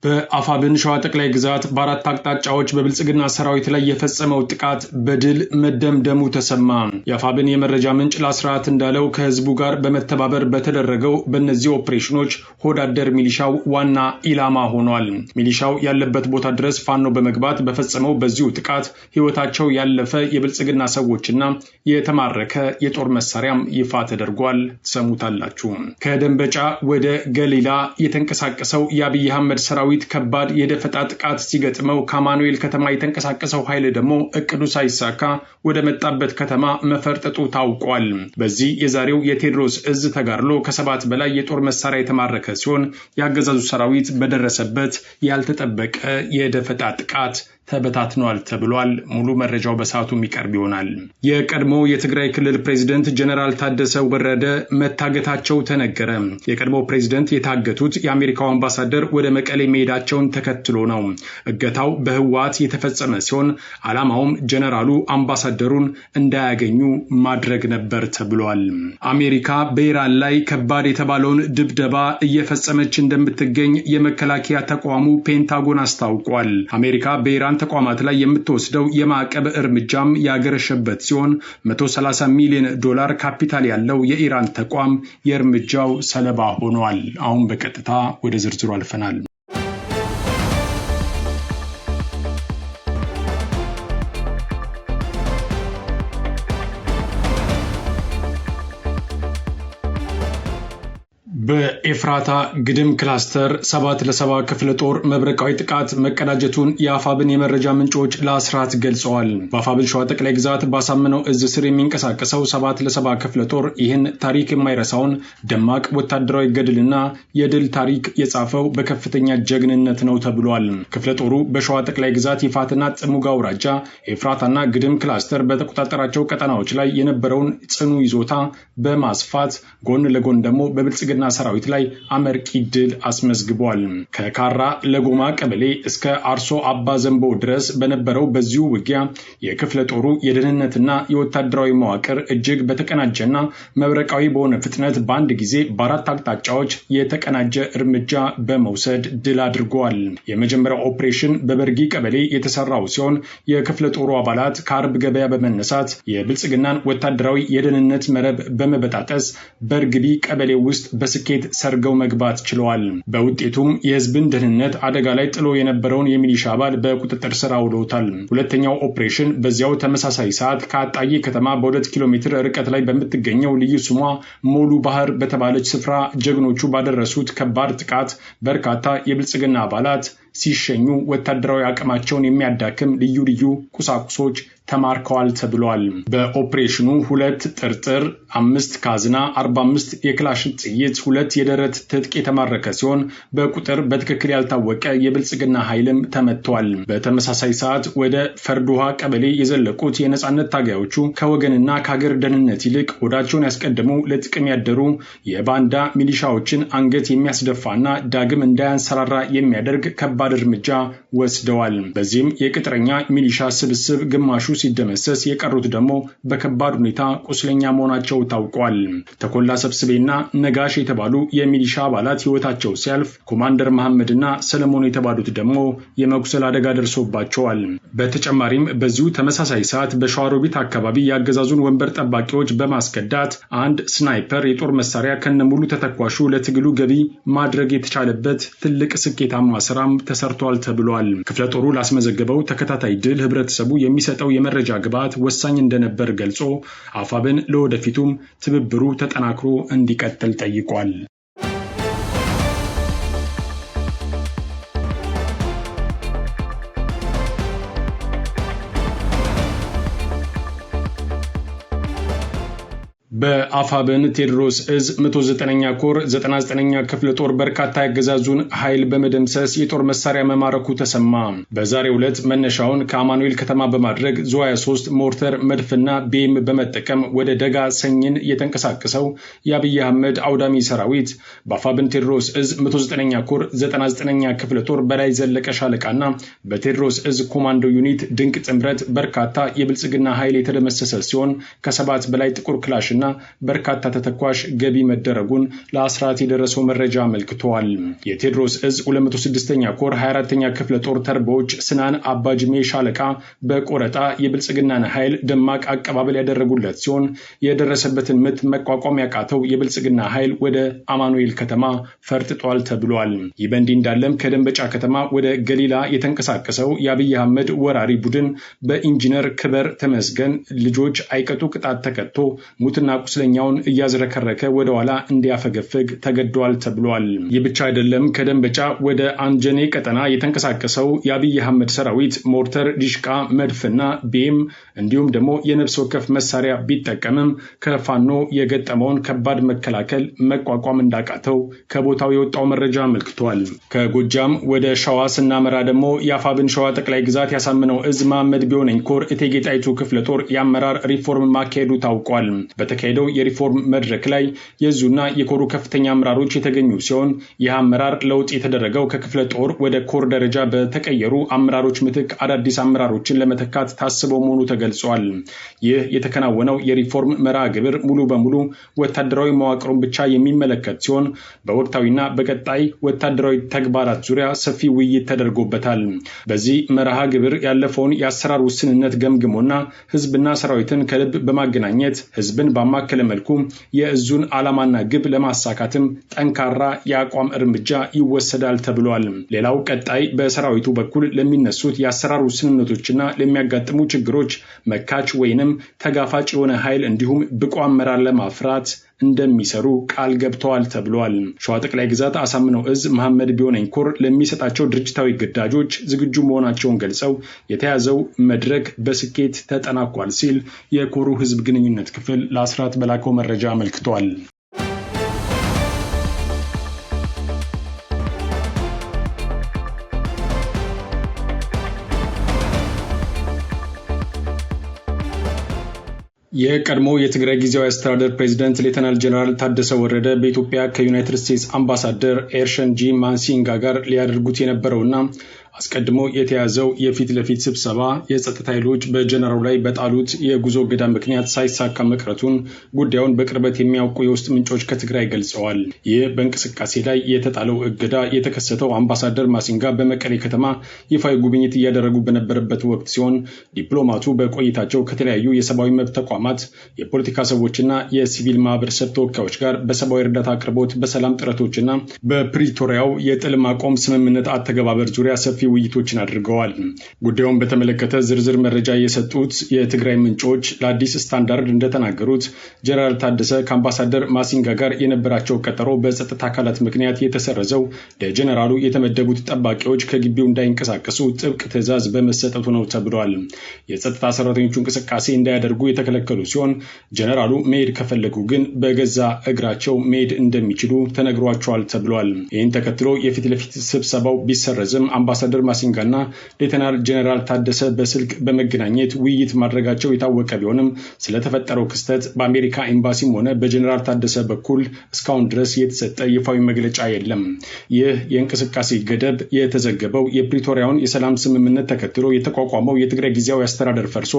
በአፋብን ሸዋ ጠቅላይ ግዛት በአራት አቅጣጫዎች በብልጽግና ሰራዊት ላይ የፈጸመው ጥቃት በድል መደምደሙ ተሰማ። የአፋብን የመረጃ ምንጭ ለአስራት እንዳለው ከህዝቡ ጋር በመተባበር በተደረገው በእነዚህ ኦፕሬሽኖች ሆዳደር ሚሊሻው ዋና ኢላማ ሆኗል። ሚሊሻው ያለበት ቦታ ድረስ ፋኖ በመግባት በፈጸመው በዚሁ ጥቃት ህይወታቸው ያለፈ የብልጽግና ሰዎችና የተማረከ የጦር መሳሪያም ይፋ ተደርጓል። ሰሙታላችሁ። ከደንበጫ ወደ ገሊላ የተንቀሳቀሰው የአብይ አህመድ ሰራዊት ከባድ የደፈጣ ጥቃት ሲገጥመው ከአማኑኤል ከተማ የተንቀሳቀሰው ኃይል ደግሞ እቅዱ ሳይሳካ ወደ መጣበት ከተማ መፈርጠጡ ታውቋል። በዚህ የዛሬው የቴዎድሮስ እዝ ተጋድሎ ከ7 በላይ የጦር መሳሪያ የተማረከ ሲሆን ያገዛዙ ሰራዊት በደረሰበት ያልተጠበቀ የደፈጣ ጥቃት ተበታትኗል ተብሏል። ሙሉ መረጃው በሰዓቱ የሚቀርብ ይሆናል። የቀድሞ የትግራይ ክልል ፕሬዝዳንት ጀነራል ታደሰ ወረደ መታገታቸው ተነገረ። የቀድሞ ፕሬዝዳንት የታገቱት የአሜሪካው አምባሳደር ወደ መቀሌ መሄዳቸውን ተከትሎ ነው። እገታው በህወሓት የተፈጸመ ሲሆን ዓላማውም ጀነራሉ አምባሳደሩን እንዳያገኙ ማድረግ ነበር ተብሏል። አሜሪካ በኢራን ላይ ከባድ የተባለውን ድብደባ እየፈጸመች እንደምትገኝ የመከላከያ ተቋሙ ፔንታጎን አስታውቋል። አሜሪካ በኢራን ተቋማት ላይ የምትወስደው የማዕቀብ እርምጃም ያገረሸበት ሲሆን $130 ሚሊዮን ካፒታል ያለው የኢራን ተቋም የእርምጃው ሰለባ ሆኗል። አሁን በቀጥታ ወደ ዝርዝሩ አልፈናል። በኤፍራታ ግድም ክላስተር 7 ክፍለ ጦር መብረቃዊ ጥቃት መቀዳጀቱን የአፋብን የመረጃ ምንጮች ለአስራት ገልጸዋል። በአፋብን ሸዋ ጠቅላይ ግዛት ባሳምነው እዝ ስር የሚንቀሳቀሰው 7 ክፍለ ጦር ይህን ታሪክ የማይረሳውን ደማቅ ወታደራዊ ገድልና የድል ታሪክ የጻፈው በከፍተኛ ጀግንነት ነው ተብሏል። ክፍለ ጦሩ በሸዋ ጠቅላይ ግዛት ይፋትና ጽሙጋ አውራጃ ኤፍራታና ግድም ክላስተር በተቆጣጠራቸው ቀጠናዎች ላይ የነበረውን ጽኑ ይዞታ በማስፋት ጎን ለጎን ደግሞ በብልጽግና ሰራዊት ላይ አመርቂ ድል አስመዝግቧል። ከካራ ለጎማ ቀበሌ እስከ አርሶ አባ ዘንቦ ድረስ በነበረው በዚሁ ውጊያ የክፍለ ጦሩ የደህንነትና የወታደራዊ መዋቅር እጅግ በተቀናጀና መብረቃዊ በሆነ ፍጥነት በአንድ ጊዜ በአራት አቅጣጫዎች የተቀናጀ እርምጃ በመውሰድ ድል አድርጓል። የመጀመሪያው ኦፕሬሽን በበርጊ ቀበሌ የተሰራው ሲሆን የክፍለ ጦሩ አባላት ከአርብ ገበያ በመነሳት የብልጽግናን ወታደራዊ የደህንነት መረብ በመበጣጠስ በርግቢ ቀበሌ ውስጥ በስኬት ሰርገው መግባት ችለዋል። በውጤቱም የህዝብን ደህንነት አደጋ ላይ ጥሎ የነበረውን የሚሊሻ አባል በቁጥጥር ስር አውለውታል። ሁለተኛው ኦፕሬሽን በዚያው ተመሳሳይ ሰዓት ከአጣዬ ከተማ በ2 ኪሎ ሜትር ርቀት ላይ በምትገኘው ልዩ ስሟ ሞሉ ባህር በተባለች ስፍራ ጀግኖቹ ባደረሱት ከባድ ጥቃት በርካታ የብልጽግና አባላት ሲሸኙ ወታደራዊ አቅማቸውን የሚያዳክም ልዩ ልዩ ቁሳቁሶች ተማርከዋል ተብሏል። በኦፕሬሽኑ 2 ጥርጥር፣ 5 ካዝና፣ 45 የክላሽን ጥይት፣ 2 የደረት ትጥቅ የተማረከ ሲሆን በቁጥር በትክክል ያልታወቀ የብልጽግና ኃይልም ተመቷል። በተመሳሳይ ሰዓት ወደ ፈርዶሃ ቀበሌ የዘለቁት የነጻነት ታጋዮቹ ከወገንና ከሀገር ደህንነት ይልቅ ወዳቸውን ያስቀደሙ ለጥቅም ያደሩ የባንዳ ሚሊሻዎችን አንገት የሚያስደፋና ዳግም እንዳያንሰራራ የሚያደርግ ከባድ እርምጃ ወስደዋል። በዚህም የቅጥረኛ ሚሊሻ ስብስብ ግማሹ ሲደመሰስ የቀሩት ደግሞ በከባድ ሁኔታ ቁስለኛ መሆናቸው ታውቋል። ተኮላ ሰብስቤና ነጋሽ የተባሉ የሚሊሻ አባላት ህይወታቸው ሲያልፍ ኮማንደር መሐመድና ሰለሞን የተባሉት ደግሞ የመቁሰል አደጋ ደርሶባቸዋል። በተጨማሪም በዚሁ ተመሳሳይ ሰዓት በሸዋሮቢት አካባቢ ያገዛዙን ወንበር ጠባቂዎች በማስከዳት አንድ ስናይፐር የጦር መሳሪያ ከነሙሉ ተተኳሹ ለትግሉ ገቢ ማድረግ የተቻለበት ትልቅ ስኬታማ ስራም ተሰርቷል ተብሏል። ክፍለ ጦሩ ላስመዘገበው ተከታታይ ድል ህብረተሰቡ የሚሰጠው የመረጃ ግብዓት ወሳኝ እንደነበር ገልጾ አፋብን ለወደፊቱም ትብብሩ ተጠናክሮ እንዲቀጥል ጠይቋል። በአፋብን ቴዎድሮስ እዝ 109ኛ ኮር 99ኛ ክፍለ ጦር በርካታ ያገዛዙን ኃይል በመደምሰስ የጦር መሳሪያ መማረኩ ተሰማ። በዛሬው ዕለት መነሻውን ከአማኑኤል ከተማ በማድረግ ዙ 23 ሞርተር መድፍና ቤም በመጠቀም ወደ ደጋ ሰኝን የተንቀሳቀሰው የአብይ አህመድ አውዳሚ ሰራዊት በአፋብን ቴዎድሮስ እዝ 109ኛ ኮር 99ኛ ክፍለ ጦር በላይ ዘለቀ ሻለቃና በቴዎድሮስ እዝ ኮማንዶ ዩኒት ድንቅ ጥምረት በርካታ የብልጽግና ኃይል የተደመሰሰ ሲሆን ከ7 በላይ ጥቁር ክላሽና መያዙና በርካታ ተተኳሽ ገቢ መደረጉን ለአስራት የደረሰው መረጃ አመልክቷል። የቴዎድሮስ እዝ 206ኛ ኮር 24ኛ ክፍለ ጦር ተርቦች ስናን አባጅሜ ሻለቃ በቆረጣ የብልጽግናን ኃይል ደማቅ አቀባበል ያደረጉለት ሲሆን የደረሰበትን ምት መቋቋም ያቃተው የብልጽግና ኃይል ወደ አማኑኤል ከተማ ፈርጥጧል ተብሏል። ይህ በእንዲህ እንዳለም ከደንበጫ ከተማ ወደ ገሊላ የተንቀሳቀሰው የአብይ አህመድ ወራሪ ቡድን በኢንጂነር ክበር ተመስገን ልጆች አይቀጡ ቅጣት ተቀጥቶ ሙትና ቁስለኛውን እያዝረከረከ ወደ ኋላ እንዲያፈገፍግ ተገዷል ተብሏል። ይህ ብቻ አይደለም። ከደንበጫ ወደ አንጀኔ ቀጠና የተንቀሳቀሰው የአብይ አህመድ ሰራዊት ሞርተር፣ ዲሽቃ፣ መድፍና ቤም እንዲሁም ደግሞ የነፍስ ወከፍ መሳሪያ ቢጠቀምም ከፋኖ የገጠመውን ከባድ መከላከል መቋቋም እንዳቃተው ከቦታው የወጣው መረጃ አመልክቷል። ከጎጃም ወደ ሸዋ ስናመራ ደግሞ የአፋብን ሸዋ ጠቅላይ ግዛት ያሳምነው እዝ መሐመድ ቢሆነኝ ኮር እቴጌ ጣይቱ ክፍለ ጦር የአመራር ሪፎርም ማካሄዱ ታውቋል። በተካሄደው የሪፎርም መድረክ ላይ የዙና የኮሩ ከፍተኛ አመራሮች የተገኙ ሲሆን ይህ አመራር ለውጥ የተደረገው ከክፍለ ጦር ወደ ኮር ደረጃ በተቀየሩ አመራሮች ምትክ አዳዲስ አመራሮችን ለመተካት ታስበው መሆኑ ተገልጿል። ይህ የተከናወነው የሪፎርም መርሃ ግብር ሙሉ በሙሉ ወታደራዊ መዋቅሩን ብቻ የሚመለከት ሲሆን በወቅታዊና በቀጣይ ወታደራዊ ተግባራት ዙሪያ ሰፊ ውይይት ተደርጎበታል። በዚህ መርሃ ግብር ያለፈውን የአሰራር ውስንነት ገምግሞና ህዝብና ሰራዊትን ከልብ በማገናኘት ህዝብን ባማከለ መልኩ የእዙን ዓላማና ግብ ለማሳካትም ጠንካራ የአቋም እርምጃ ይወሰዳል ተብሏል። ሌላው ቀጣይ በሰራዊቱ በኩል ለሚነሱት የአሰራር ውስንነቶችና ለሚያጋጥሙ ችግሮች መካች ወይንም ተጋፋጭ የሆነ ኃይል እንዲሁም ብቁ አመራር ለማፍራት እንደሚሰሩ ቃል ገብተዋል ተብሏል። ሸዋ ጠቅላይ ግዛት አሳምነው እዝ መሐመድ ቢሆነኝ ኮር ለሚሰጣቸው ድርጅታዊ ግዳጆች ዝግጁ መሆናቸውን ገልጸው የተያዘው መድረክ በስኬት ተጠናቋል ሲል የኮሩ ህዝብ ግንኙነት ክፍል ለአስራት በላከው መረጃ አመልክቷል። የቀድሞ የትግራይ ጊዜያዊ አስተዳደር ፕሬዝዳንት ሌተናል ጀነራል ታደሰ ወረደ በኢትዮጵያ ከዩናይትድ ስቴትስ አምባሳደር ኤርሸን ጂ ማንሲንጋ ጋር ሊያደርጉት የነበረውና አስቀድሞ የተያዘው የፊት ለፊት ስብሰባ የጸጥታ ኃይሎች በጀነራሉ ላይ በጣሉት የጉዞ እገዳ ምክንያት ሳይሳካ መቅረቱን ጉዳዩን በቅርበት የሚያውቁ የውስጥ ምንጮች ከትግራይ ገልጸዋል። ይህ በእንቅስቃሴ ላይ የተጣለው እገዳ የተከሰተው አምባሳደር ማሲንጋ በመቀሌ ከተማ ይፋዊ ጉብኝት እያደረጉ በነበረበት ወቅት ሲሆን ዲፕሎማቱ በቆይታቸው ከተለያዩ የሰብአዊ መብት ተቋማት፣ የፖለቲካ ሰዎችና የሲቪል ማህበረሰብ ተወካዮች ጋር በሰብአዊ እርዳታ አቅርቦት፣ በሰላም ጥረቶችና በፕሪቶሪያው የጥል ማቆም ስምምነት አተገባበር ዙሪያ ሰፊ ውይይቶችን አድርገዋል። ጉዳዩን በተመለከተ ዝርዝር መረጃ የሰጡት የትግራይ ምንጮች ለአዲስ ስታንዳርድ እንደተናገሩት ጀነራል ታደሰ ከአምባሳደር ማሲንጋ ጋር የነበራቸው ቀጠሮ በጸጥታ አካላት ምክንያት የተሰረዘው ለጀነራሉ የተመደቡት ጠባቂዎች ከግቢው እንዳይንቀሳቀሱ ጥብቅ ትዕዛዝ በመሰጠቱ ነው ተብሏል። የጸጥታ ሰራተኞቹ እንቅስቃሴ እንዳያደርጉ የተከለከሉ ሲሆን ጀነራሉ መሄድ ከፈለጉ ግን በገዛ እግራቸው መሄድ እንደሚችሉ ተነግሯቸዋል ተብሏል። ይህን ተከትሎ የፊት ለፊት ስብሰባው ቢሰረዝም አምባሳደር ማሲንጋና ሌተናል ጀነራል ታደሰ በስልክ በመገናኘት ውይይት ማድረጋቸው የታወቀ ቢሆንም ስለተፈጠረው ክስተት በአሜሪካ ኤምባሲም ሆነ በጀነራል ታደሰ በኩል እስካሁን ድረስ የተሰጠ ይፋዊ መግለጫ የለም። ይህ የእንቅስቃሴ ገደብ የተዘገበው የፕሪቶሪያውን የሰላም ስምምነት ተከትሎ የተቋቋመው የትግራይ ጊዜያዊ አስተዳደር ፈርሶ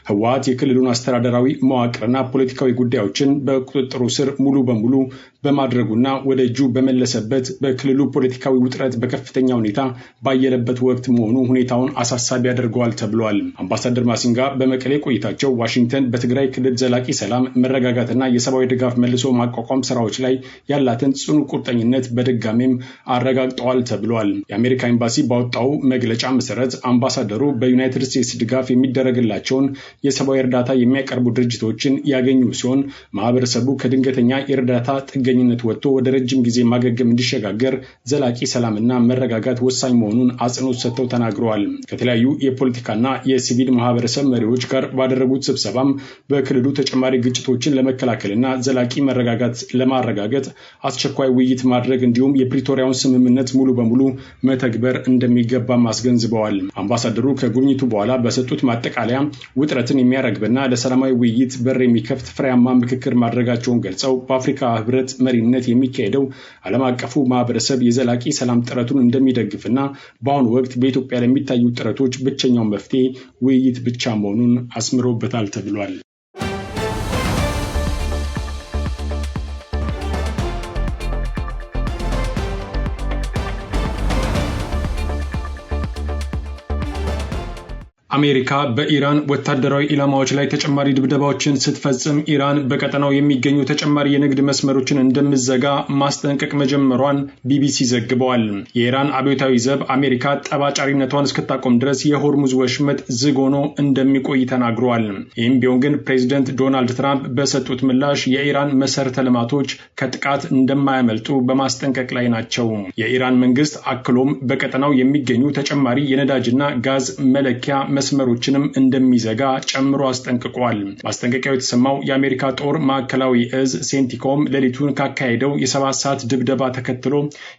ህወሓት የክልሉን አስተዳደራዊ መዋቅርና ፖለቲካዊ ጉዳዮችን በቁጥጥሩ ስር ሙሉ በሙሉ በማድረጉና ወደ እጁ በመለሰበት በክልሉ ፖለቲካዊ ውጥረት በከፍተኛ ሁኔታ ባየለበት ወቅት መሆኑ ሁኔታውን አሳሳቢ ያደርገዋል ተብሏል። አምባሳደር ማሲንጋ በመቀሌ ቆይታቸው ዋሽንግተን በትግራይ ክልል ዘላቂ ሰላም፣ መረጋጋትና የሰብአዊ ድጋፍ መልሶ ማቋቋም ስራዎች ላይ ያላትን ጽኑ ቁርጠኝነት በድጋሜም አረጋግጠዋል ተብሏል። የአሜሪካ ኤምባሲ ባወጣው መግለጫ መሰረት አምባሳደሩ በዩናይትድ ስቴትስ ድጋፍ የሚደረግላቸውን የሰብአዊ እርዳታ የሚያቀርቡ ድርጅቶችን ያገኙ ሲሆን ማህበረሰቡ ከድንገተኛ የእርዳታ ጥገኝነት ወጥቶ ወደ ረጅም ጊዜ ማገገም እንዲሸጋገር ዘላቂ ሰላምና መረጋጋት ወሳኝ መሆኑን አጽንኦት ሰጥተው ተናግረዋል። ከተለያዩ የፖለቲካና የሲቪል ማህበረሰብ መሪዎች ጋር ባደረጉት ስብሰባም በክልሉ ተጨማሪ ግጭቶችን ለመከላከልና ዘላቂ መረጋጋት ለማረጋገጥ አስቸኳይ ውይይት ማድረግ እንዲሁም የፕሪቶሪያውን ስምምነት ሙሉ በሙሉ መተግበር እንደሚገባም አስገንዝበዋል። አምባሳደሩ ከጉብኝቱ በኋላ በሰጡት ማጠቃለያ ውጥረትን የሚያረግብና ለሰላማዊ ውይይት በር የሚከፍት ፍሬያማ ምክክር ማድረጋቸውን ገልጸው በአፍሪካ ህብረት መሪነት የሚካሄደው ዓለም አቀፉ ማህበረሰብ የዘላቂ ሰላም ጥረቱን እንደሚደግፍና በአሁኑ ወቅት በኢትዮጵያ ለሚታዩ ጥረቶች ብቸኛው መፍትሄ ውይይት ብቻ መሆኑን አስምሮበታል ተብሏል። አሜሪካ በኢራን ወታደራዊ ኢላማዎች ላይ ተጨማሪ ድብደባዎችን ስትፈጽም ኢራን በቀጠናው የሚገኙ ተጨማሪ የንግድ መስመሮችን እንደምትዘጋ ማስጠንቀቅ መጀመሯን ቢቢሲ ዘግቧል። የኢራን አብዮታዊ ዘብ አሜሪካ ጠባጫሪነቷን እስክታቆም ድረስ የሆርሙዝ ወሽመጥ ዝግ ሆኖ እንደሚቆይ ተናግሯል። ይህም ቢሆን ግን ፕሬዚደንት ዶናልድ ትራምፕ በሰጡት ምላሽ የኢራን መሰረተ ልማቶች ከጥቃት እንደማያመልጡ በማስጠንቀቅ ላይ ናቸው። የኢራን መንግስት አክሎም በቀጠናው የሚገኙ ተጨማሪ የነዳጅና ጋዝ መለኪያ መስመሮችንም እንደሚዘጋ ጨምሮ አስጠንቅቋል። ማስጠንቀቂያው የተሰማው የአሜሪካ ጦር ማዕከላዊ እዝ ሴንቲኮም ሌሊቱን ካካሄደው የ7 ሰዓት ድብደባ ተከትሎ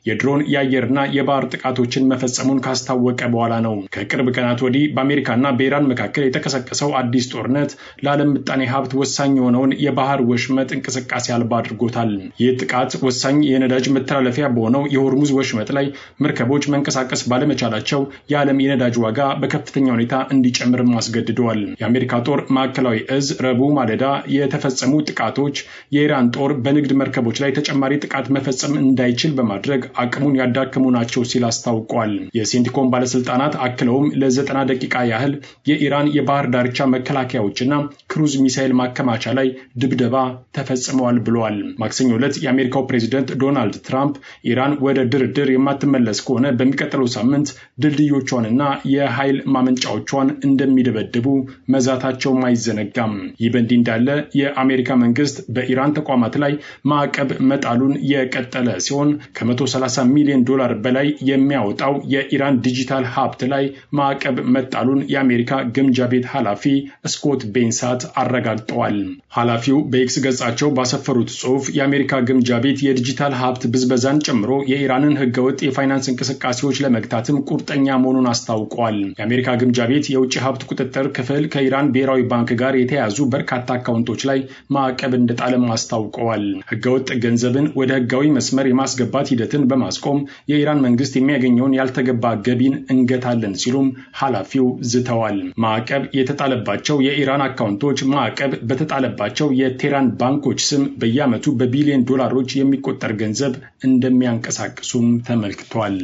የድሮን የአየርና የባህር ጥቃቶችን መፈጸሙን ካስታወቀ በኋላ ነው። ከቅርብ ቀናት ወዲህ በአሜሪካና በኢራን መካከል የተቀሰቀሰው አዲስ ጦርነት ለዓለም ምጣኔ ሀብት ወሳኝ የሆነውን የባህር ወሽመጥ እንቅስቃሴ አልባ አድርጎታል። ይህ ጥቃት ወሳኝ የነዳጅ መተላለፊያ በሆነው የሆርሙዝ ወሽመጥ ላይ መርከቦች መንቀሳቀስ ባለመቻላቸው የዓለም የነዳጅ ዋጋ በከፍተኛ ሁኔታ እንዲጨምር አስገድደዋል። የአሜሪካ ጦር ማዕከላዊ እዝ ረቡዕ ማለዳ የተፈጸሙ ጥቃቶች የኢራን ጦር በንግድ መርከቦች ላይ ተጨማሪ ጥቃት መፈጸም እንዳይችል በማድረግ አቅሙን ያዳከሙ ናቸው ሲል አስታውቋል። የሴንቲኮም ባለስልጣናት አክለውም ለ90 ደቂቃ ያህል የኢራን የባህር ዳርቻ መከላከያዎችና ክሩዝ ሚሳኤል ማከማቻ ላይ ድብደባ ተፈጽመዋል ብለዋል። ማክሰኞ ዕለት የአሜሪካው ፕሬዚደንት ዶናልድ ትራምፕ ኢራን ወደ ድርድር የማትመለስ ከሆነ በሚቀጥለው ሳምንት ድልድዮቿንና የኃይል ማመንጫዎቿን እንደሚደበድቡ መዛታቸው አይዘነጋም። ይህ በእንዲህ እንዳለ የአሜሪካ መንግስት በኢራን ተቋማት ላይ ማዕቀብ መጣሉን የቀጠለ ሲሆን ከ130 ሚሊዮን ዶላር በላይ የሚያወጣው የኢራን ዲጂታል ሀብት ላይ ማዕቀብ መጣሉን የአሜሪካ ግምጃ ቤት ኃላፊ ስኮት ቤንሳት አረጋግጠዋል። ኃላፊው በኤክስ ገጻቸው ባሰፈሩት ጽሑፍ የአሜሪካ ግምጃ ቤት የዲጂታል ሀብት ብዝበዛን ጨምሮ የኢራንን ህገወጥ የፋይናንስ እንቅስቃሴዎች ለመግታትም ቁርጠኛ መሆኑን አስታውቀዋል። የአሜሪካ ግምጃ ቤት የውጭ ሀብት ቁጥጥር ክፍል ከኢራን ብሔራዊ ባንክ ጋር የተያዙ በርካታ አካውንቶች ላይ ማዕቀብ እንደጣለም አስታውቀዋል። ህገወጥ ገንዘብን ወደ ህጋዊ መስመር የማስገባት ሂደትን በማስቆም የኢራን መንግስት የሚያገኘውን ያልተገባ ገቢን እንገታለን ሲሉም ኃላፊው ዝተዋል። ማዕቀብ የተጣለባቸው የኢራን አካውንቶች ማዕቀብ በተጣለባቸው የቴህራን ባንኮች ስም በየዓመቱ በቢሊዮን ዶላሮች የሚቆጠር ገንዘብ እንደሚያንቀሳቅሱም ተመልክቷል።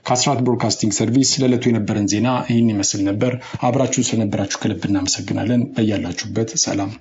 ከአስራት ብሮድካስቲንግ ሰርቪስ ለዕለቱ የነበረን ዜና ይህን ይመስል ነበር። አብራችሁን ስለነበራችሁ ከልብ እናመሰግናለን። በያላችሁበት ሰላም